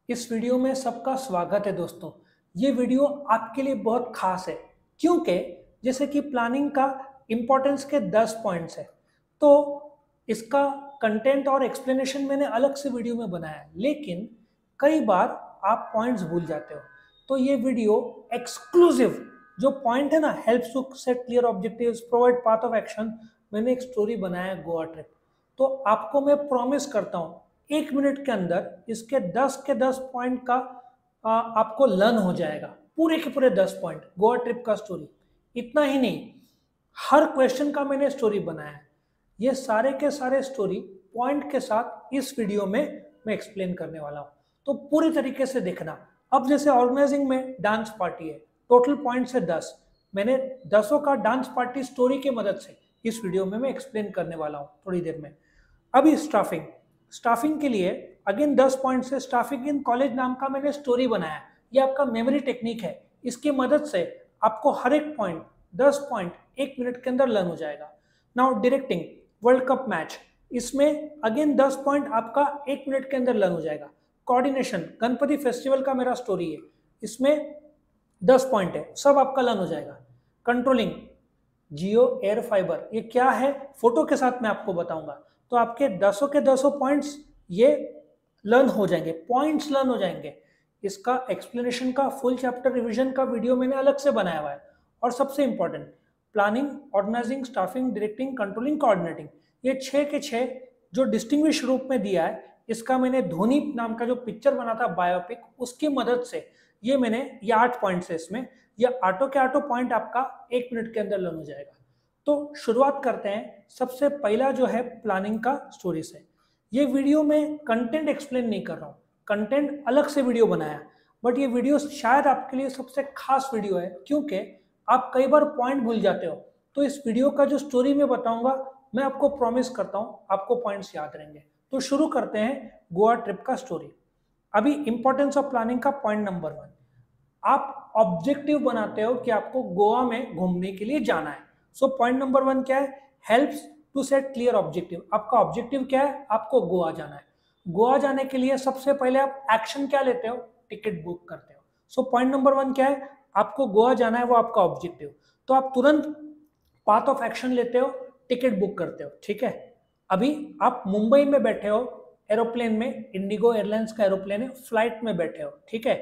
इस वीडियो में सबका स्वागत है दोस्तों। ये वीडियो आपके लिए बहुत खास है क्योंकि जैसे कि प्लानिंग का इम्पोर्टेंस के 10 पॉइंट्स है, तो इसका कंटेंट और एक्सप्लेनेशन मैंने अलग से वीडियो में बनाया है, लेकिन कई बार आप पॉइंट्स भूल जाते हो। तो ये वीडियो एक्सक्लूसिव जो पॉइंट है ना, helps to set clear objectives, provide path of action. मैंने एक स्टोरी बनाया है गोवा ट्रिप, तो आपको मैं प्रॉमिस करता हूँ 1 मिनट के अंदर इसके 10 के 10 पॉइंट का आपको लर्न हो जाएगा। पूरे के पूरे 10 पॉइंट गोवा ट्रिप का स्टोरी। इतना ही नहीं, हर क्वेश्चन का मैंने स्टोरी बनाया है। ये सारे के सारे स्टोरी पॉइंट के साथ इस वीडियो में मैं एक्सप्लेन करने वाला हूँ, तो पूरी तरीके से देखना। अब जैसे ऑर्गेनाइजिंग में डांस पार्टी है, टोटल पॉइंट है 10। मैंने 10 का डांस पार्टी स्टोरी की मदद से इस वीडियो में मैं एक्सप्लेन करने वाला हूँ थोड़ी देर में। अभी स्टाफिंग स्टाफिंग के लिए अगेन 10 पॉइंट से स्टाफिंग इन कॉलेज नाम का मैंने स्टोरी बनाया। ये आपका मेमोरी टेक्निक है, इसकी मदद से आपको हर एक पॉइंट 10 पॉइंट 1 मिनट के अंदर लर्न हो जाएगा। Now directing world cup match, इसमें अगेन 10 पॉइंट आपका 1 मिनट के अंदर लर्न हो जाएगा। कोऑर्डिनेशन गणपति फेस्टिवल का मेरा स्टोरी है, इसमें 10 पॉइंट है, सब आपका लर्न हो जाएगा। कंट्रोलिंग जियो एयर फाइबर, ये क्या है फोटो के साथ मैं आपको बताऊंगा, तो आपके 10 के 10 पॉइंट्स ये लर्न हो जाएंगे, पॉइंट्स लर्न हो जाएंगे। इसका एक्सप्लेनेशन का फुल चैप्टर रिवीजन का वीडियो मैंने अलग से बनाया हुआ है। और सबसे important, planning, organising, staffing, directing, controlling, coordinating, ये 6 के 6 जो डिस्टिंग्विश रूप में दिया है। इसका मैंने धोनी नाम का जो पिक्चर बना था बायोपिक, उसकी मदद से ये 8 पॉइंट्स है इसमें। ये आटो के आटो पॉइंट आपका 1 मिनट के अंदर लर्न हो जाएगा। तो शुरुआत करते हैं। सबसे पहला जो है प्लानिंग का स्टोरी से। ये वीडियो में कंटेंट एक्सप्लेन नहीं कर रहा हूँ, कंटेंट अलग से वीडियो बनाया, बट ये वीडियो शायद आपके लिए सबसे खास वीडियो है क्योंकि आप कई बार पॉइंट भूल जाते हो। तो इस वीडियो का जो स्टोरी मैं बताऊंगा, मैं आपको प्रॉमिस करता हूँ आपको पॉइंट्स याद रहेंगे। तो शुरू करते हैं गोवा ट्रिप का स्टोरी। अभी इंपॉर्टेंस ऑफ प्लानिंग का पॉइंट नंबर 1, आप ऑब्जेक्टिव बनाते हो कि आपको गोवा में घूमने के लिए जाना है। सो पॉइंट नंबर 1 क्या है? Helps to set clear objective. आपका ऑब्जेक्टिव क्या है? आपको गोवा जाना है। गोवा जाने के लिए सबसे पहले आप एक्शन क्या लेते हो? टिकट बुक करते हो। सो पॉइंट नंबर 1 क्या है? आपको गोवा जाना है, वो आपका ऑब्जेक्टिव। तो आप तुरंत पाथ ऑफ एक्शन लेते हो, टिकट बुक करते हो। ठीक है, अभी आप मुंबई में बैठे हो, एरोप्लेन में, इंडिगो एयरलाइंस का एरोप्लेन है, फ्लाइट में बैठे हो। ठीक है,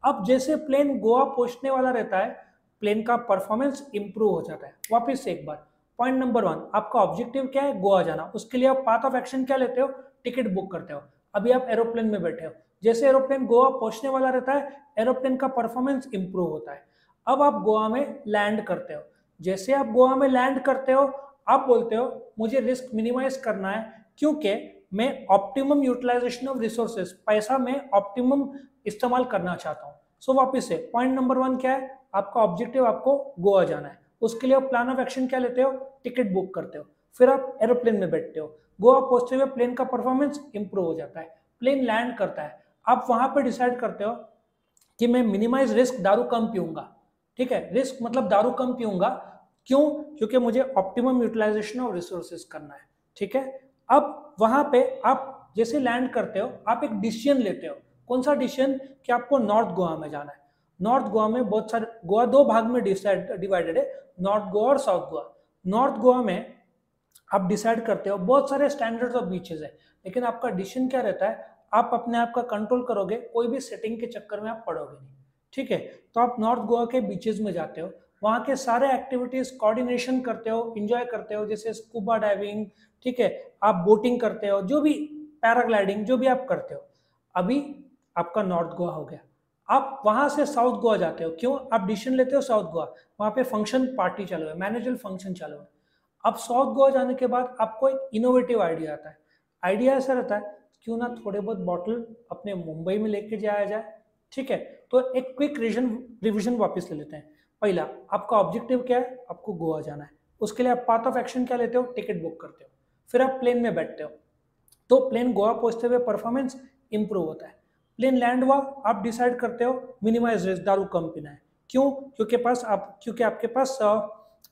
अब जैसे प्लेन गोवा पहुंचने वाला रहता है, प्लेन का परफॉर्मेंस इंप्रूव हो जाता है। वापस से एक बार, पॉइंट नंबर 1, आपका ऑब्जेक्टिव क्या है? गोवा जाना। उसके लिए आप पाथ ऑफ एक्शन क्या लेते हो? टिकट बुक करते हो। अभी आप एरोप्लेन में बैठे हो, जैसे एरोप्लेन गोवा पहुंचने वाला रहता है, एरोप्लेन का परफॉर्मेंस इंप्रूव होता है। अब आप गोवा में लैंड करते हो। जैसे आप गोवा में लैंड करते हो, आप बोलते हो मुझे रिस्क मिनिमाइज करना है क्योंकि मैं ऑप्टिमम यूटिलाइजेशन ऑफ रिसोर्सेज, पैसा में ऑप्टिमम इस्तेमाल करना चाहता हूँ। सो वापस से पॉइंट नंबर 1 क्या है? आपका ऑब्जेक्टिव, आपको गोवा जाना है। उसके लिए आप प्लान ऑफ एक्शन क्या लेते हो? टिकट बुक करते हो। फिर आप एरोप्लेन में बैठते हो। गोवा पहुंचते हुए प्लेन का परफॉर्मेंस इंप्रूव हो जाता है, प्लेन लैंड करता है। आप वहां पर डिसाइड करते हो कि मैं मिनिमाइज रिस्क, दारू कम पीऊंगा। ठीक है, रिस्क मतलब दारू कम पीऊंगा। क्यों? क्योंकि मुझे ऑप्टिमम यूटिलाइजेशन ऑफ रिसोर्सेज करना है। ठीक है, अब वहां पे आप जैसे लैंड करते हो, आप एक डिसीजन लेते हो। कौन सा डिसीजन? कि आपको नॉर्थ गोवा में जाना है। नॉर्थ गोवा में बहुत सारे, गोवा 2 भाग में डिवाइडेड है, नॉर्थ गोवा और साउथ गोवा। नॉर्थ गोवा में आप डिसाइड करते हो, बहुत सारे स्टैंडर्ड्स ऑफ बीचेस है, लेकिन आपका डिसीजन क्या रहता है? आप अपने आप का कंट्रोल करोगे, कोई भी सेटिंग के चक्कर में आप पड़ोगे नहीं। ठीक है, तो आप नॉर्थ गोवा के बीचेस में जाते हो, वहाँ के सारे एक्टिविटीज कोऑर्डिनेशन करते हो, इंजॉय करते हो, जैसे स्कूबा डाइविंग, ठीक है, आप बोटिंग करते हो, जो भी पैराग्लाइडिंग, जो भी आप करते हो। अभी आपका नॉर्थ गोवा हो गया। आप वहां से साउथ गोवा जाते हो। क्यों? आप डिसीजन लेते हो साउथ गोवा, वहां पे फंक्शन पार्टी चालू है, मैनेजल फंक्शन चालू है। अब साउथ गोवा जाने के बाद आपको एक इनोवेटिव आइडिया आता है। आइडिया ऐसा रहता है, क्यों ना थोड़े बहुत बॉटल अपने मुंबई में लेके जाया जाए। ठीक है, तो एक क्विक रिविजन वापस ले लेते हैं। पहला, आपका ऑब्जेक्टिव क्या है? आपको गोवा जाना है। उसके लिए आप पाथ ऑफ एक्शन क्या लेते हो? टिकट बुक करते हो। फिर आप प्लेन में बैठते हो, तो प्लेन गोवा पहुंचते हुए परफॉर्मेंस इंप्रूव होता है। प्लेन लैंड हुआ, आप डिसाइड करते हो मिनिमाइज रिस्क, दारू कम पीना है। क्यों? क्योंकि आपके पास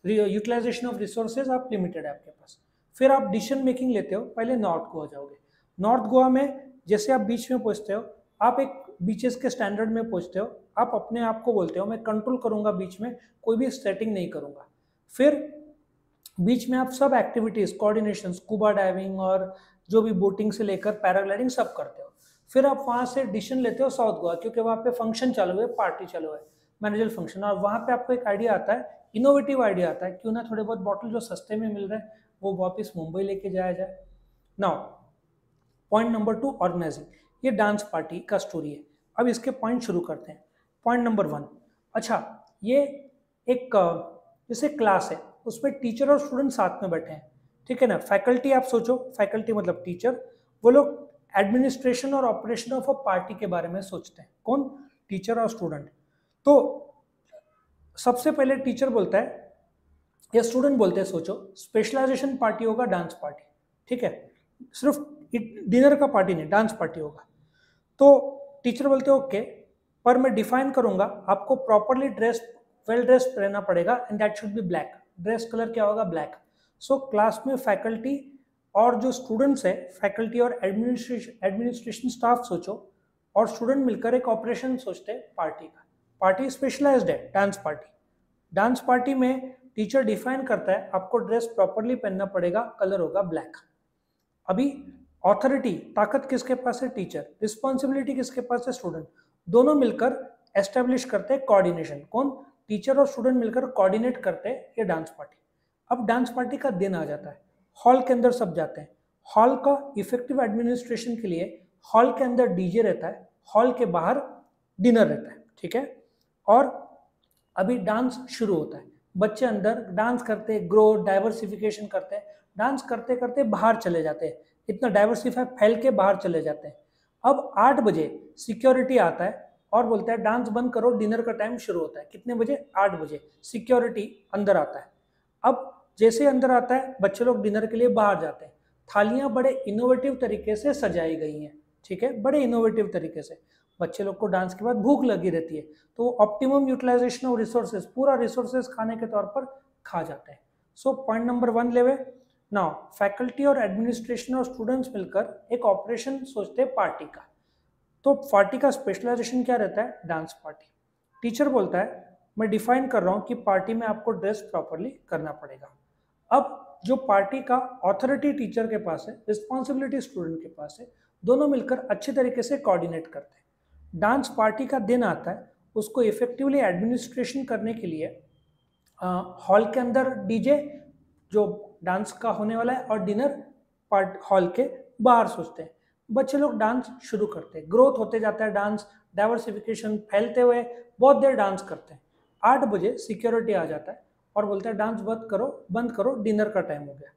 यूटिलाइजेशन ऑफ रिसोर्सेज आप लिमिटेड है आपके पास। फिर आप डिसीजन मेकिंग लेते हो, पहले नॉर्थ गोवा जाओगे। नॉर्थ गोवा में जैसे आप बीच में पहुंचते हो, आप एक बीचेस के स्टैंडर्ड में पहुंचते हो, आप अपने आप को बोलते हो मैं कंट्रोल करूंगा बीच में, कोई भी सेटिंग नहीं करूंगा। फिर बीच में आप सब एक्टिविटीज कोऑर्डिनेशन, स्कूबा डाइविंग और जो भी बोटिंग से लेकर पैराग्लाइडिंग सब करते हो। फिर आप वहां से डिसीजन लेते हो साउथ गोवा, क्योंकि वहां पे फंक्शन चालू है, पार्टी चालू है, मैनेजर फंक्शन, और वहां पे आपको एक आइडिया आता है, इनोवेटिव आइडिया आता है, क्यों ना थोड़े बहुत बॉटल जो सस्ते में मिल रहे हैं वो वापस मुंबई लेके जाया जाए। Now point number 2, organising. ये डांस पार्टी का स्टोरी है। अब इसके पॉइंट शुरू करते हैं। पॉइंट नंबर 1, अच्छा ये एक जैसे क्लास है, उसमें टीचर और स्टूडेंट साथ में बैठे हैं, ठीक है ना। फैकल्टी आप सोचो, फैकल्टी मतलब टीचर, वो लोग एडमिनिस्ट्रेशन और ऑपरेशन ऑफ अ पार्टी के बारे में सोचते हैं। कौन? टीचर और स्टूडेंट। तो सबसे पहले टीचर बोलता है या स्टूडेंट बोलते हैं, सोचो स्पेशलाइजेशन पार्टी होगा डांस पार्टी, ठीक है, सिर्फ डिनर का पार्टी नहीं, डांस पार्टी होगा। तो टीचर बोलते हैं ओके, पर मैं डिफाइन करूंगा, आपको प्रॉपरली ड्रेस, वेल ड्रेस्ड रहना पड़ेगा and that should be black. Dress colour क्या होगा? ब्लैक। सो क्लास में फैकल्टी और जो स्टूडेंट्स है, फैकल्टी और एडमिनिस्ट्रेशन स्टाफ सोचो, और स्टूडेंट मिलकर एक ऑपरेशन सोचते हैं पार्टी का। पार्टी स्पेशलाइज्ड है, डांस पार्टी। डांस पार्टी में टीचर डिफाइन करता है आपको ड्रेस प्रॉपरली पहनना पड़ेगा, कलर होगा ब्लैक। अभी ऑथोरिटी, ताकत किसके पास है? टीचर। रिस्पॉन्सिबिलिटी किसके पास है? स्टूडेंट। दोनों मिलकर एस्टेब्लिश करते हैं कोऑर्डिनेशन। कौन? टीचर और स्टूडेंट मिलकर कोऑर्डिनेट करते हैं ये डांस पार्टी। अब डांस पार्टी का दिन आ जाता है, हॉल के अंदर सब जाते हैं। हॉल का इफेक्टिव एडमिनिस्ट्रेशन के लिए हॉल के अंदर डीजे रहता है, हॉल के बाहर डिनर रहता है, ठीक है। और अभी डांस शुरू होता है, बच्चे अंदर डांस करते हैं, ग्रो डाइवर्सिफिकेशन करते हैं, डांस करते करते बाहर चले जाते हैं, इतना डाइवर्सिफाई फैल के बाहर चले जाते हैं। अब 8 बजे सिक्योरिटी आता है और बोलता है डांस बंद करो, डिनर का टाइम शुरू होता है। कितने बजे? 8 बजे। सिक्योरिटी अंदर आता है। अब जैसे अंदर आता है, बच्चे लोग डिनर के लिए बाहर जाते हैं। थालियां बड़े इनोवेटिव तरीके से सजाई गई हैं, ठीक है, बड़े इनोवेटिव तरीके से। बच्चे लोग को डांस के बाद भूख लगी रहती है, तो ऑप्टिमम यूटिलाइजेशन ऑफ रिसोर्सेज, पूरा रिसोर्सेज खाने के तौर पर खा जाते हैं। सो पॉइंट नंबर 1 लेवे। नाउ फैकल्टी और एडमिनिस्ट्रेशन और स्टूडेंट्स मिलकर एक ऑपरेशन सोचते हैं पार्टी का। तो पार्टी का स्पेशलाइजेशन क्या रहता है? Dance party. टीचर बोलता है मैं डिफाइन कर रहा हूं कि पार्टी में आपको ड्रेस प्रॉपरली करना पड़ेगा। अब जो पार्टी का ऑथोरिटी टीचर के पास है, रिस्पॉन्सिबिलिटी स्टूडेंट के पास है, दोनों मिलकर अच्छे तरीके से कोऑर्डिनेट करते हैं। डांस पार्टी का दिन आता है, उसको इफेक्टिवली एडमिनिस्ट्रेशन करने के लिए हॉल के अंदर डीजे जो डांस का होने वाला है, और डिनर पार्ट हॉल के बाहर सोचते हैं। बच्चे लोग डांस शुरू करते हैं, ग्रोथ होते जाता है, डांस डाइवर्सिफिकेशन फैलते हुए बहुत देर डांस करते हैं। 8 बजे सिक्योरिटी आ जाता है और बोलता है डांस बंद करो, डिनर का टाइम हो गया।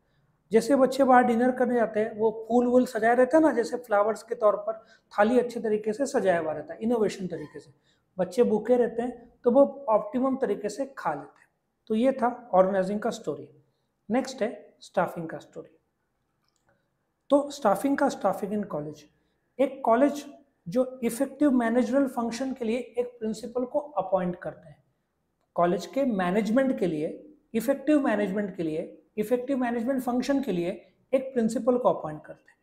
जैसे बच्चे बाहर डिनर करने जाते हैं, वो फूल वूल सजाया रहता है ना, जैसे फ्लावर्स के तौर पर थाली अच्छे तरीके से सजाया हुआ रहता है, इनोवेशन तरीके से। बच्चे भूखे रहते हैं तो वो ऑप्टिमम तरीके से खा लेते हैं। तो ये था ऑर्गेनाइजिंग का स्टोरी। नेक्स्ट है स्टाफिंग का स्टोरी। तो स्टाफिंग इन कॉलेज। एक कॉलेज जो इफेक्टिव मैनेजरल फंक्शन के लिए एक प्रिंसिपल को अपॉइंट करते हैं। कॉलेज के मैनेजमेंट के लिए, इफेक्टिव मैनेजमेंट फंक्शन के लिए एक प्रिंसिपल को अपॉइंट करते हैं।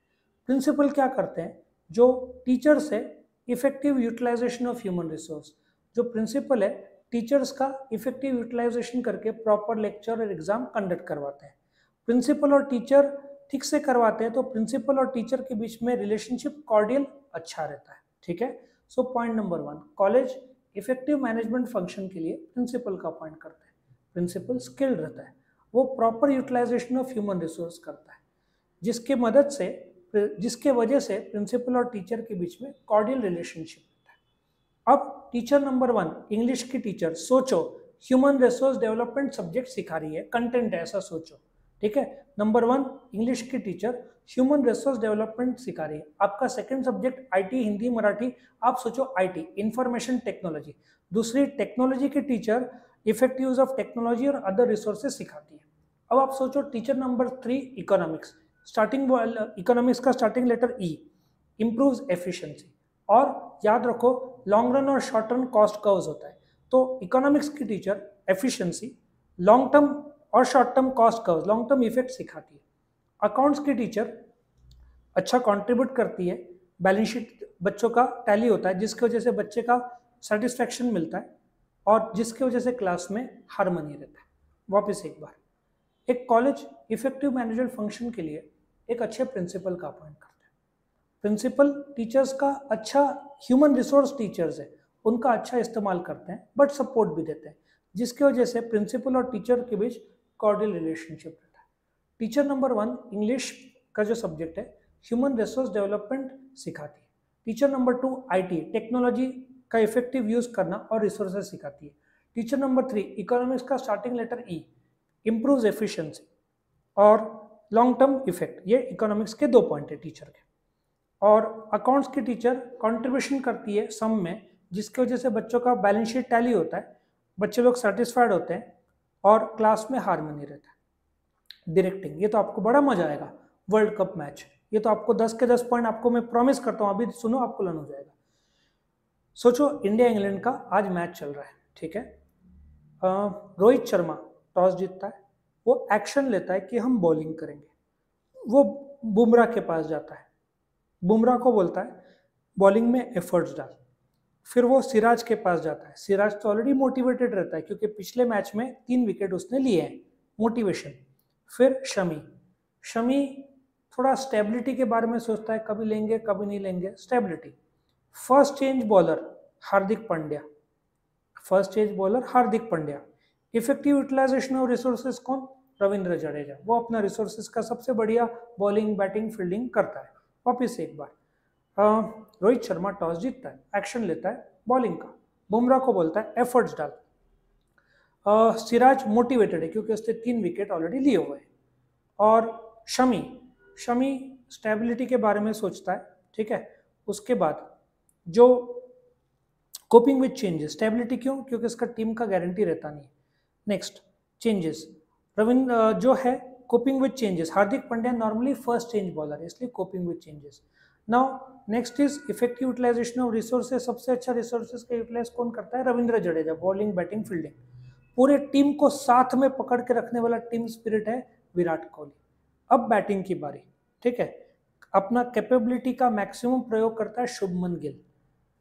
प्रिंसिपल क्या करते हैं? जो टीचर से effective utilisation of human resource, जो प्रिंसिपल है टीचर्स का इफेक्टिव यूटिलाइजेशन करके प्रॉपर लेक्चर और एग्जाम कंडक्ट करवाते हैं। प्रिंसिपल और टीचर ठीक से करवाते हैं तो प्रिंसिपल और टीचर के बीच में रिलेशनशिप कॉर्डियल अच्छा रहता है, ठीक है। So point number 1, college effective management function के लिए प्रिंसिपल का अपॉइंट करते हैं। प्रिंसिपल स्किल्ड रहता है, वो proper utilisation of human resource करता है, जिसके वजह से प्रिंसिपल और टीचर के बीच में कॉर्डियल रिलेशनशिप रहता है। अब टीचर नंबर 1, इंग्लिश की टीचर, सोचो ह्यूमन रिसोर्स डेवलपमेंट सब्जेक्ट सिखा रही है, कंटेंट है ऐसा सोचो, ठीक है। नंबर 1 इंग्लिश की टीचर ह्यूमन रिसोर्स डेवलपमेंट सिखा रही है। आपका second subject IT, Hindi Marathi, आप सोचो आईटी, इंफॉर्मेशन टेक्नोलॉजी। दूसरी टेक्नोलॉजी की teacher effective use of technology और अदर रिसोर्सेज सिखाती है। अब आप सोचो टीचर नंबर 3 इकोनॉमिक्स, इकोनॉमिक्स का स्टार्टिंग लेटर ई, इंप्रूव्स एफिशिएंसी। और याद रखो लॉन्ग रन और शॉर्ट रन कॉस्ट कर्व्स होता है। तो इकोनॉमिक्स की टीचर एफिशिएंसी, लॉन्ग टर्म और short term cost curves, long term effect सिखाती है। अकाउंट्स की टीचर अच्छा कंट्रीब्यूट करती है बैलेंस शीट बच्चों का टैली होता है, जिसकी वजह से बच्चे का सेटिस्फैक्शन मिलता है और जिसकी वजह से क्लास में हार्मनी रहता है। वापस एक बार, एक कॉलेज इफेक्टिव मैनेजर फंक्शन के लिए एक अच्छे प्रिंसिपल का अपॉइंट करता है। प्रिंसिपल टीचर्स का अच्छा ह्यूमन रिसोर्स टीचर्स है, उनका अच्छा इस्तेमाल करते हैं बट सपोर्ट भी देते हैं, जिसकी वजह से प्रिंसिपल और टीचर के बीच कॉर्डियल रिलेशनशिप रहता है। टीचर नंबर 1 इंग्लिश का जो सब्जेक्ट है ह्यूमन रिसोर्स डेवलपमेंट सिखाती है। टीचर नंबर 2 आईटी टेक्नोलॉजी का इफेक्टिव यूज करना और रिसोर्सेज सिखाती है। टीचर नंबर 3 इकोनॉमिक्स का स्टार्टिंग लेटर ई इम्प्रूव एफिशिएंसी और लॉन्ग टर्म इफेक्ट, ये इकोनॉमिक्स के 2 पॉइंट है टीचर के। और अकाउंट्स की टीचर कंट्रीब्यूशन करती है सम में, जिसकी वजह से बच्चों का बैलेंस शीट टैली होता है, बच्चे लोग सेटिस्फाइड होते हैं और क्लास में हार्मनी रहता है। डायरेक्टिंग, ये तो आपको बड़ा मजा आएगा। वर्ल्ड कप मैच, ये तो आपको 10 के 10 पॉइंट आपको मैं प्रॉमिस करता हूँ, अभी सुनो आपको लर्न हो जाएगा। सोचो इंडिया इंग्लैंड का आज मैच चल रहा है, ठीक है। रोहित शर्मा टॉस जीतता है, वो एक्शन लेता है कि हम बॉलिंग करेंगे। वो बुमराह के पास जाता है, बुमराह को बोलता है बॉलिंग में एफर्ट्स डाल। फिर वो सिराज के पास जाता है, सिराज तो ऑलरेडी मोटिवेटेड रहता है क्योंकि पिछले मैच में 3 विकेट उसने लिए हैं, मोटिवेशन। फिर शमी, शमी थोड़ा स्टेबिलिटी के बारे में सोचता है, कभी लेंगे कभी नहीं लेंगे, stability. First change bowler Hardik Pandya, first change bowler Hardik Pandya. Effective utilisation of resources कौन? रविंद्र जडेजा, वो अपना रिसोर्सेज का सबसे बढ़िया बॉलिंग बैटिंग फील्डिंग करता है। वापिस एक बार, रोहित शर्मा टॉस जीतता है, एक्शन लेता है बॉलिंग का, बुमराह को बोलता है एफर्ट्स डाल। सिराज मोटिवेटेड है क्योंकि उसने 3 विकेट ऑलरेडी लिए हुए हैं। और शमी, शमी स्टेबिलिटी के बारे में सोचता है, ठीक है। उसके बाद जो कोपिंग विद चेंजेस, स्टेबिलिटी क्यों? क्योंकि इसका टीम का गारंटी रहता नहीं। नेक्स्ट चेंजेस, रविंद्र जो है coping with changes, Hardik Pandya normally first change bowler है, इसलिए coping with changes. Now next is effective utilisation of resources, सबसे अच्छा रिसोर्सेज का यूटिलाइज कौन करता है? Ravindra Jadeja, bowling batting fielding. पूरे टीम को साथ में पकड़ के रखने वाला टीम स्पिरिट है विराट कोहली। अब बैटिंग की बारी, ठीक है। अपना कैपेबिलिटी का मैक्सिमम प्रयोग करता है शुभमन गिल,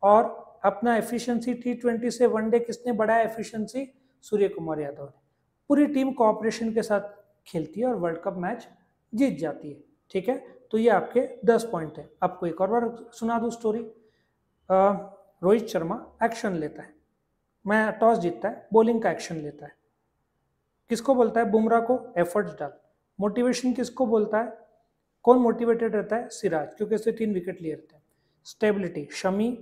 और अपना एफिशिएंसी T20 से वनडे किसने बढ़ाया एफिशिएंसी? सूर्य कुमार यादव ने। पूरी टीम कोऑपरेशन के साथ खेलती है और वर्ल्ड कप मैच जीत जाती है, ठीक है। तो ये आपके 10 पॉइंट है। आपको एक और बार सुना दूं स्टोरी। रोहित शर्मा एक्शन लेता है, मैं टॉस जीतता है, बॉलिंग का एक्शन लेता है। किसको बोलता है? बुमराह को एफर्ट्स डाल। मोटिवेशन किसको बोलता है? कौन मोटिवेटेड रहता है? सिराज, क्योंकि उससे 3 विकेट लिए रहते हैं। स्टेबिलिटी, शमी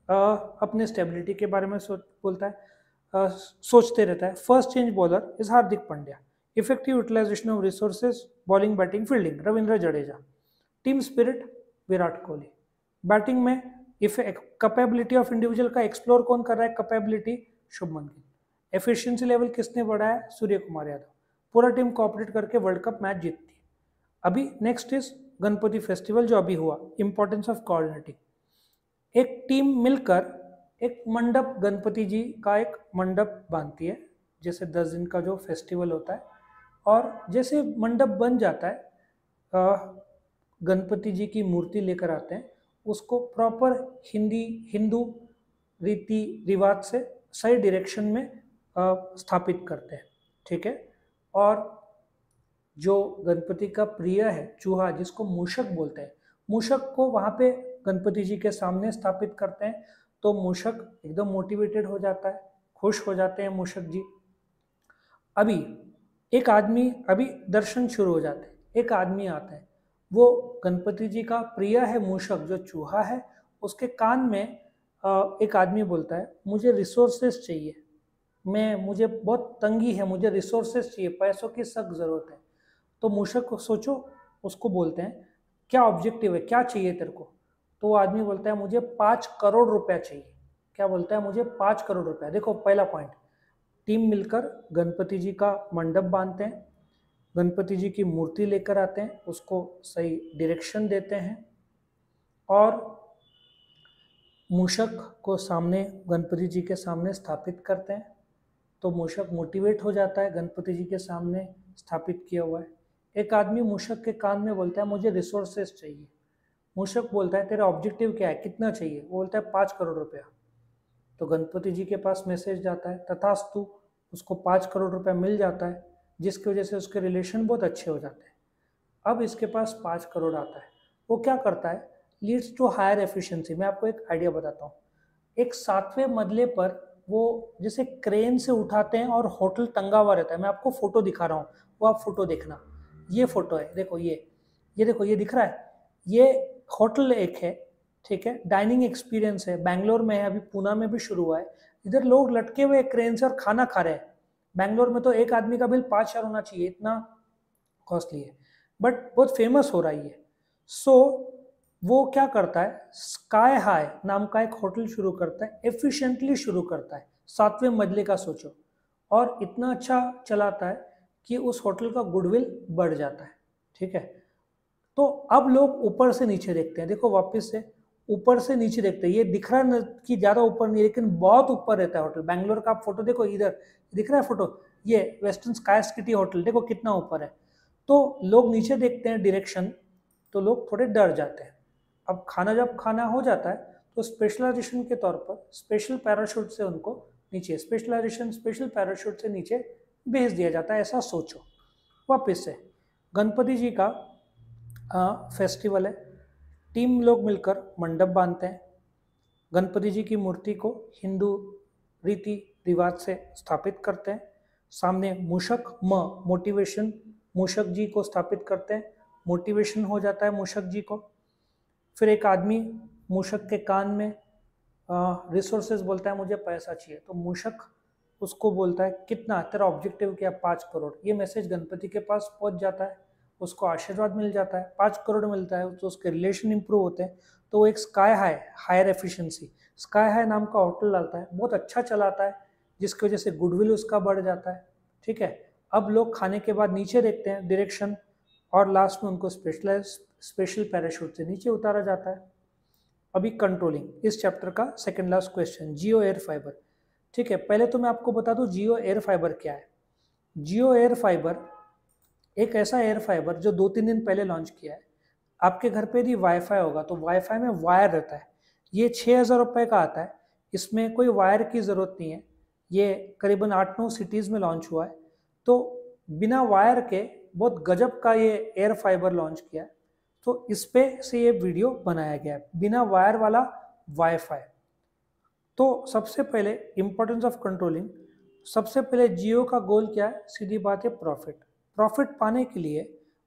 अपने स्टेबिलिटी के बारे में बोलता है, सोचते रहता है। First change bowler is Hardik Pandya. Effective utilisation of resources, bowling batting fielding Ravindra Jadeja. Team spirit Virat Kohli. Batting में कैपेबिलिटी ऑफ इंडिविजुअल का एक्सप्लोर कौन कर रहा है? Capability Shubman Gill. Efficiency level किसने बढ़ाया? सूर्य कुमार यादव। पूरा टीम कोऑपरेट करके वर्ल्ड कप मैच जीतती है। अभी नेक्स्ट इज गणपति फेस्टिवल जो अभी हुआ, इंपॉर्टेंस ऑफ कोऑर्डिनेटिंग। एक टीम मिलकर एक मंडप, गणपति जी का एक मंडप बांधती है, जैसे 10 दिन का जो फेस्टिवल होता है। और जैसे मंडप बन जाता है, गणपति जी की मूर्ति लेकर आते हैं, उसको प्रॉपर हिंदू रीति रिवाज से सही डायरेक्शन में स्थापित करते हैं, ठीक है। और जो गणपति का प्रिय है चूहा, जिसको मूषक बोलते हैं, मूषक को वहाँ पे गणपति जी के सामने स्थापित करते हैं, तो मूषक एकदम मोटिवेटेड हो जाता है, खुश हो जाते हैं मूषक जी। अभी एक आदमी, अभी दर्शन शुरू हो जाते हैं, एक आदमी आता है, वो गणपति जी का प्रिय है मूषक जो चूहा है, उसके कान में एक आदमी बोलता है मुझे रिसोर्सेज चाहिए, मुझे बहुत तंगी है, मुझे रिसोर्सेज चाहिए, पैसों की सख्त ज़रूरत है। तो मूषक को सोचो, उसको बोलते हैं क्या ऑब्जेक्टिव है, क्या चाहिए तेरे को? तो वो आदमी बोलता है मुझे 5 करोड़ रुपया चाहिए। क्या बोलता है? मुझे 5 करोड़ रुपया। देखो पहला पॉइंट, टीम मिलकर गणपति जी का मंडप बांधते हैं, गणपति जी की मूर्ति लेकर आते हैं, उसको सही डायरेक्शन देते हैं, और मूषक को सामने गणपति जी के सामने स्थापित करते हैं। तो मूषक मोटिवेट हो जाता है, गणपति जी के सामने स्थापित किया हुआ है। एक आदमी मूषक के कान में बोलता है मुझे रिसोर्सेज चाहिए। मूषक बोलता है तेरा ऑब्जेक्टिव क्या है, कितना चाहिए, वो बोलता है 5 करोड़ रुपया। तो गणपति जी के पास मैसेज जाता है तथास्तु, उसको 5 करोड़ रुपया मिल जाता है, जिसकी वजह से उसके रिलेशन बहुत अच्छे हो जाते हैं। अब इसके पास 5 करोड़ आता है, वो क्या करता है, लीड्स टू हायर एफिशिएंसी। मैं आपको एक आइडिया बताता हूँ। एक 7वें मंजिल पर वो जैसे क्रेन से उठाते हैं और होटल टंगा हुआ रहता है। मैं आपको फोटो दिखा रहा हूँ, वो आप फोटो देखना। ये फोटो है, देखो ये देखो, ये दिख रहा है, ये होटल एक है, ठीक है, डाइनिंग एक्सपीरियंस है, बैंगलोर में है, अभी पूना में भी शुरू हुआ है। इधर लोग लटके हुए क्रेन से और खाना खा रहे हैं। बैंगलोर में तो एक आदमी का बिल 5 हजार होना चाहिए, इतना कॉस्टली है, बट बहुत फेमस हो रहा है ये। सो वो क्या करता है, स्काई हाई नाम का एक होटल शुरू करता है, एफिशिएंटली शुरू करता है, 7वें मंजिले का सोचो, और इतना अच्छा चलाता है कि उस होटल का गुडविल बढ़ जाता है, ठीक है। तो अब लोग ऊपर से नीचे देखते हैं, देखो वापस से ऊपर से नीचे देखते हैं, ये दिख रहा है कि ज्यादा ऊपर नहीं, लेकिन बहुत ऊपर रहता है होटल। बैंगलोर का आप फोटो देखो, इधर दिख रहा है फोटो, ये वेस्टर्न स्काई सिटी होटल, देखो कितना ऊपर है। तो लोग नीचे देखते हैं डायरेक्शन, तो लोग थोड़े डर जाते हैं। अब खाना जब खाना हो जाता है तो स्पेशलाइजेशन के तौर पर स्पेशल पैराशूट से उनको नीचे, स्पेशलाइजेशन स्पेशल पैराशूट से नीचे भेज दिया जाता है, ऐसा सोचो। वापस से गणपति जी का फेस्टिवल है, टीम लोग मिलकर मंडप बांधते हैं, गणपति जी की मूर्ति को हिंदू रीति रिवाज से स्थापित करते हैं, सामने मूषक मोटिवेशन, मूषक जी को स्थापित करते हैं, मोटिवेशन हो जाता है मूषक जी को। फिर एक आदमी मूषक के कान में रिसोर्सेज बोलता है मुझे पैसा चाहिए, तो मूषक उसको बोलता है कितना, तेरा ऑब्जेक्टिव क्या, 5 करोड़। ये मैसेज गणपति के पास पहुंच जाता है, उसको आशीर्वाद मिल जाता है, 5 करोड़ मिलता है, तो उसके रिलेशन इंप्रूव होते हैं। तो वो एक sky high, higher efficiency, sky high नाम का होटल डालता है, बहुत अच्छा चलाता है, जिसकी वजह से गुडविल उसका बढ़ जाता है, ठीक है। अब लोग खाने के बाद नीचे देखते हैं डायरेक्शन, और लास्ट में उनको स्पेशल पैराशूट से नीचे उतारा जाता है। अभी कंट्रोलिंग, इस चैप्टर का सेकंड लास्ट क्वेश्चन, जियो एयर फाइबर, ठीक है। पहले तो मैं आपको बता दूं जियो एयर फाइबर क्या है। जियो एयर फाइबर एक ऐसा एयर फाइबर जो 2-3 दिन पहले लॉन्च किया है। आपके घर पे यदि वाईफाई होगा तो वाईफाई में वायर रहता है, ये 6,000 रुपये का आता है, इसमें कोई वायर की ज़रूरत नहीं है। ये करीबन 8-9 सिटीज़ में लॉन्च हुआ है, तो बिना वायर के बहुत गजब का ये एयर फाइबर लॉन्च किया है। तो इस पे से ये वीडियो बनाया गया है, बिना वायर वाला वाईफाई। तो सबसे पहले इंपॉर्टेंस ऑफ कंट्रोलिंग, सबसे पहले जियो का गोल क्या है, सीधी बात है प्रॉफिट। प्रॉफिट पाने के लिए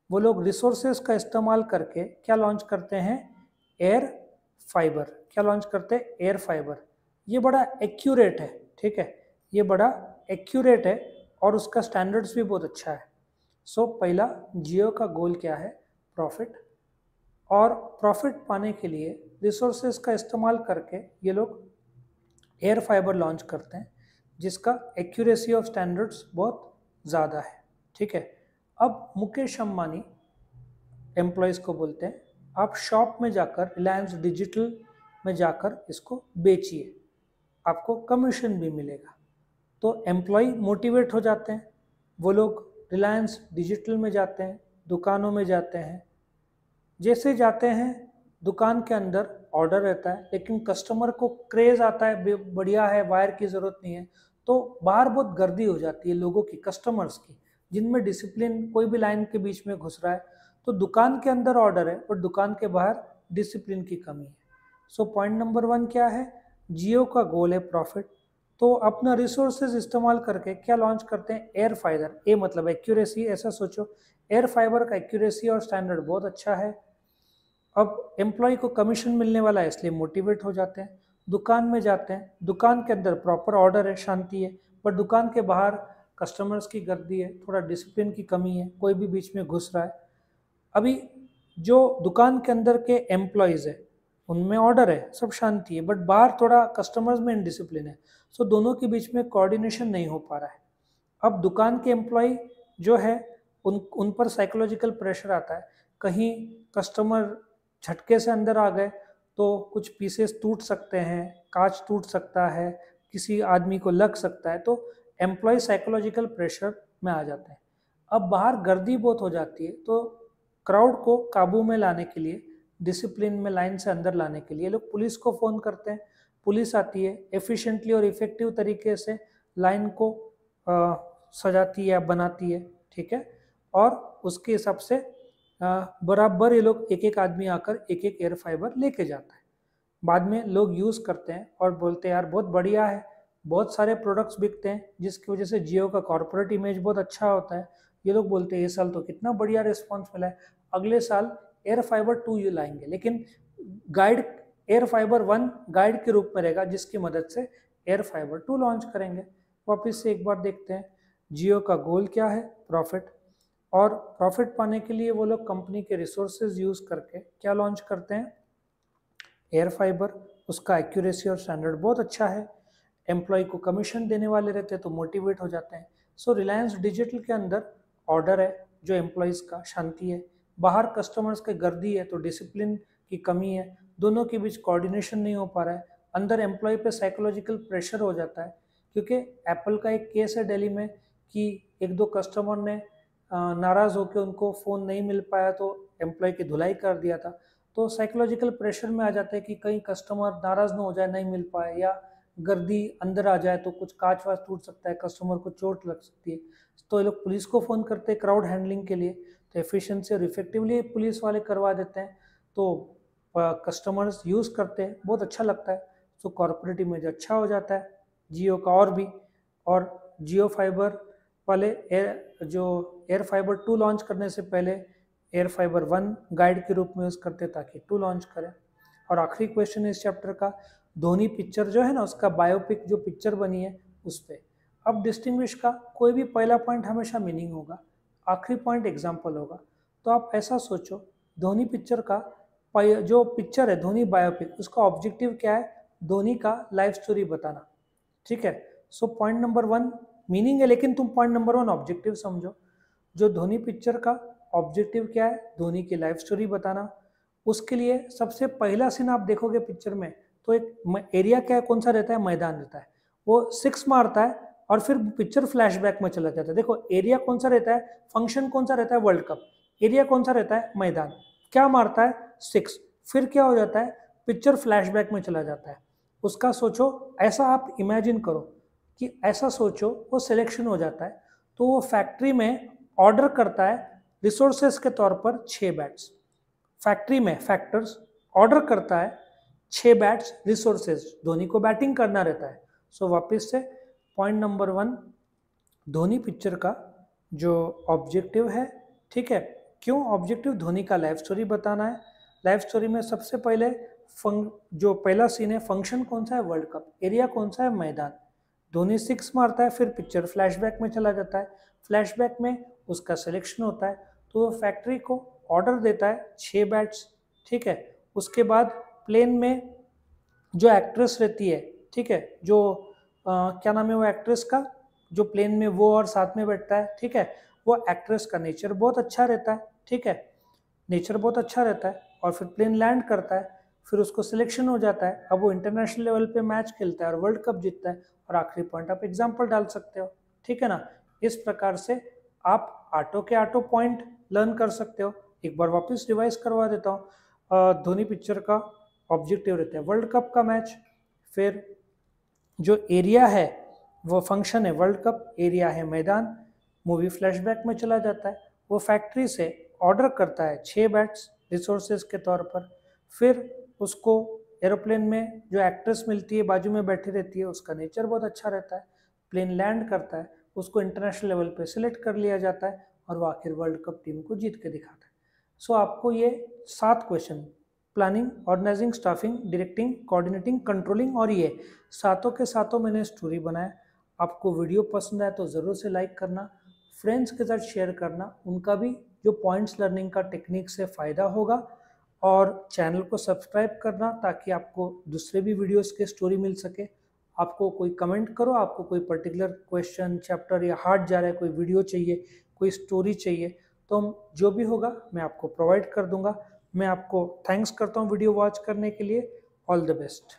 वो लोग रिसोर्सेज का इस्तेमाल करके क्या लॉन्च करते हैं, एयर फाइबर। क्या लॉन्च करते हैं, एयर फाइबर। ये बड़ा एक्यूरेट है, ठीक है, ये बड़ा एक्यूरेट है और उसका स्टैंडर्ड्स भी बहुत अच्छा है। सो पहला जियो का गोल क्या है, प्रॉफिट। और प्रॉफिट पाने के लिए रिसोर्सेज का इस्तेमाल करके ये लोग एयर फाइबर लॉन्च करते हैं, जिसका एक्यूरेसी ऑफ स्टैंडर्ड्स बहुत ज़्यादा है, ठीक है। अब मुकेश अंबानी एम्प्लॉयज़ को बोलते हैं आप शॉप में जाकर, रिलायंस डिजिटल में जाकर इसको बेचिए, आपको कमीशन भी मिलेगा। तो एम्प्लॉय मोटिवेट हो जाते हैं, वो लोग रिलायंस डिजिटल में जाते हैं, दुकानों में जाते हैं। जैसे जाते हैं दुकान के अंदर ऑर्डर रहता है, लेकिन कस्टमर को क्रेज आता है, बढ़िया है, वायर की ज़रूरत नहीं है, तो बाहर बहुत गर्दी हो जाती है लोगों की, कस्टमर्स की, जिनमें डिसिप्लिन, कोई भी लाइन के बीच में घुस रहा है। तो दुकान के अंदर ऑर्डर है पर दुकान के बाहर डिसिप्लिन की कमी है। सो पॉइंट नंबर 1 क्या है, जियो का गोल है प्रॉफिट। तो अपना रिसोर्सेज इस्तेमाल करके क्या लॉन्च करते हैं, एयर फाइबर। ए मतलब एक्यूरेसी, ऐसा सोचो, एयर फाइबर का एक्यूरेसी और स्टैंडर्ड बहुत अच्छा है। अब एम्प्लॉय को कमीशन मिलने वाला है, इसलिए मोटिवेट हो जाते हैं, दुकान में जाते हैं, दुकान के अंदर प्रॉपर ऑर्डर है, शांति है, पर दुकान के बाहर कस्टमर्स की गर्दी है, थोड़ा डिसिप्लिन की कमी है, कोई भी बीच में घुस रहा है। अभी जो दुकान के अंदर के एम्प्लॉयज़ है उनमें ऑर्डर है, सब शांति है, बट बाहर थोड़ा कस्टमर्स में इनडिसिप्लिन है, सो दोनों के बीच में कोऑर्डिनेशन नहीं हो पा रहा है। अब दुकान के एम्प्लॉय जो है उन पर साइकोलॉजिकल प्रेशर आता है, कहीं कस्टमर झटके से अंदर आ गए तो कुछ पीसेस टूट सकते हैं, कांच टूट सकता है, किसी आदमी को लग सकता है, तो एम्प्लॉय साइकोलॉजिकल प्रेशर में आ जाते हैं। अब बाहर गर्दी बहुत हो जाती है, तो क्राउड को काबू में लाने के लिए डिसिप्लिन में लाइन से अंदर लाने के लिए लोग पुलिस को फ़ोन करते हैं, पुलिस आती है, एफिशिएंटली और इफेक्टिव तरीके से लाइन को सजाती है, बनाती है, ठीक है। और उसके हिसाब से बराबर ये लोग एक एक आदमी आकर एक एक एयर फाइबर लेके जाता है। बाद में लोग यूज़ करते हैं और बोलते हैं यार बहुत बढ़िया है, बहुत सारे प्रोडक्ट्स बिकते हैं, जिसकी वजह से जियो का कॉर्पोरेट इमेज बहुत अच्छा होता है। ये लोग बोलते हैं ये साल तो कितना बढ़िया रिस्पॉन्स मिला है, अगले साल एयर फाइबर 2 ये लाएंगे, लेकिन गाइड एयर फाइबर 1 गाइड के रूप में रहेगा, जिसकी मदद से एयर फाइबर 2 लॉन्च करेंगे। वापस से एक बार देखते हैं जियो का गोल क्या है, प्रॉफिट। और प्रॉफिट पाने के लिए वो लोग कंपनी के रिसोर्सेज यूज़ करके क्या लॉन्च करते हैं, एयर फाइबर। उसका एक्यूरेसी और स्टैंडर्ड बहुत अच्छा है, एम्प्लॉय को कमीशन देने वाले रहते हैं तो मोटिवेट हो जाते हैं। सो रिलायंस डिजिटल के अंदर ऑर्डर है जो एम्प्लॉयज़ का, शांति है, बाहर कस्टमर्स के गर्दी है तो डिसिप्लिन की कमी है, दोनों के बीच कोऑर्डिनेशन नहीं हो पा रहा है, अंदर एम्प्लॉय पे साइकोलॉजिकल प्रेशर हो जाता है। क्योंकि एप्पल का एक केस है दिल्ली में कि एक दो कस्टमर ने नाराज़ होकर उनको फ़ोन नहीं मिल पाया तो एम्प्लॉय की धुलाई कर दिया था। तो साइकोलॉजिकल प्रेशर में आ जाते हैं कि कहीं कस्टमर नाराज़ ना हो जाए, नहीं मिल पाए, या गर्दी अंदर आ जाए तो कुछ कांच वाच टूट सकता है, कस्टमर को चोट लग सकती है। तो ये लोग पुलिस को फ़ोन करते हैं क्राउड हैंडलिंग के लिए, तो एफिशिएंसी और इफेक्टिवली पुलिस वाले करवा देते हैं, तो कस्टमर्स यूज़ करते हैं, बहुत अच्छा लगता है। तो कॉर्पोरेट इमेज अच्छा हो जाता है जियो का और भी। और जियो फाइबर वाले एयर फाइबर 2 लॉन्च करने से पहले एयर फाइबर 1 गाइड के रूप में यूज़ करते ताकि 2 लॉन्च करें। और आखिरी क्वेश्चन इस चैप्टर का, धोनी पिक्चर जो है ना, उसका बायोपिक जो पिक्चर बनी है उस पर। अब डिस्टिंग्विश का कोई भी पहला पॉइंट हमेशा मीनिंग होगा, आखिरी पॉइंट एग्जाम्पल होगा। तो आप ऐसा सोचो, धोनी पिक्चर का जो पिक्चर है धोनी बायोपिक, उसका ऑब्जेक्टिव क्या है, धोनी का लाइफ स्टोरी बताना, ठीक है। सो पॉइंट नंबर 1 मीनिंग है, लेकिन तुम पॉइंट नंबर 1 ऑब्जेक्टिव समझो। जो धोनी पिक्चर का ऑब्जेक्टिव क्या है, धोनी की लाइफ स्टोरी बताना। उसके लिए सबसे पहला सीन आप देखोगे पिक्चर में तो एक एरिया क्या है, कौन सा रहता है, मैदान रहता है, वो 6 मारता है और फिर पिक्चर फ्लैशबैक में चला जाता है। देखो एरिया कौन सा रहता है, फंक्शन कौन सा रहता है, वर्ल्ड कप, एरिया कौन सा रहता है, मैदान, क्या मारता है 6, फिर क्या हो जाता है, पिक्चर फ्लैशबैक में चला जाता है। उसका सोचो, ऐसा आप इमेजिन करो कि ऐसा सोचो वो सिलेक्शन हो जाता है, तो वो फैक्ट्री में ऑर्डर करता है रिसोर्सेस के तौर पर 6 बैट्स, फैक्ट्री में फैक्टर्स ऑर्डर करता है 6 बैट्स रिसोर्सेज, धोनी को बैटिंग करना रहता है। सो वापस से पॉइंट नंबर 1 धोनी पिक्चर का जो ऑब्जेक्टिव है, ठीक है, क्यों ऑब्जेक्टिव, धोनी का लाइफ स्टोरी बताना है। लाइफ स्टोरी में सबसे पहले जो पहला सीन है, फंक्शन कौन सा है, वर्ल्ड कप, एरिया कौन सा है, मैदान, धोनी 6 मारता है, फिर पिक्चर फ्लैशबैक में चला जाता है, फ्लैशबैक में उसका सिलेक्शन होता है, तो वो फैक्ट्री को ऑर्डर देता है 6 बैट्स, ठीक है। उसके बाद प्लेन में जो एक्ट्रेस रहती है, ठीक है, जो क्या नाम है वो एक्ट्रेस का, जो प्लेन में वो और साथ में बैठता है, ठीक है, वो एक्ट्रेस का नेचर बहुत अच्छा रहता है, ठीक है, नेचर बहुत अच्छा रहता है। और फिर प्लेन लैंड करता है, फिर उसको सिलेक्शन हो जाता है, अब वो इंटरनेशनल लेवल पे मैच खेलता है और वर्ल्ड कप जीतता है। और आखिरी पॉइंट आप एग्जाम्पल डाल सकते हो, ठीक है ना। इस प्रकार से आप ऑटो के ऑटो पॉइंट लर्न कर सकते हो। एक बार वापस रिवाइज करवा देता हूँ, धोनी पिक्चर का ऑब्जेक्टिव रहता है वर्ल्ड कप का मैच, फिर जो एरिया है वो फंक्शन है वर्ल्ड कप, एरिया है मैदान, मूवी फ्लैशबैक में चला जाता है, वो फैक्ट्री से ऑर्डर करता है 6 बैट्स रिसोर्सेज के तौर पर, फिर उसको एरोप्लेन में जो एक्ट्रेस मिलती है बाजू में बैठी रहती है, उसका नेचर बहुत अच्छा रहता है, प्लेन लैंड करता है, उसको इंटरनेशनल लेवल पे सिलेक्ट कर लिया जाता है और वो आखिर वर्ल्ड कप टीम को जीत के दिखाता है। सो आपको ये 7 question, planning, organising, staffing, directing, coordinating, controlling, और ये सातों के सातों मैंने स्टोरी बनाया। आपको वीडियो पसंद आए तो ज़रूर से लाइक करना, फ्रेंड्स के साथ शेयर करना, उनका भी जो पॉइंट्स लर्निंग का टेक्निक से फ़ायदा होगा, और चैनल को सब्सक्राइब करना ताकि आपको दूसरे भी वीडियोस के स्टोरी मिल सके। आपको कोई कमेंट करो, आपको कोई पर्टिकुलर क्वेश्चन, चैप्टर या हार्ड जा रहा है, कोई वीडियो चाहिए, कोई स्टोरी चाहिए, तो जो भी होगा मैं आपको प्रोवाइड कर दूंगा। मैं आपको थैंक्स करता हूँ वीडियो वॉच करने के लिए। All the best.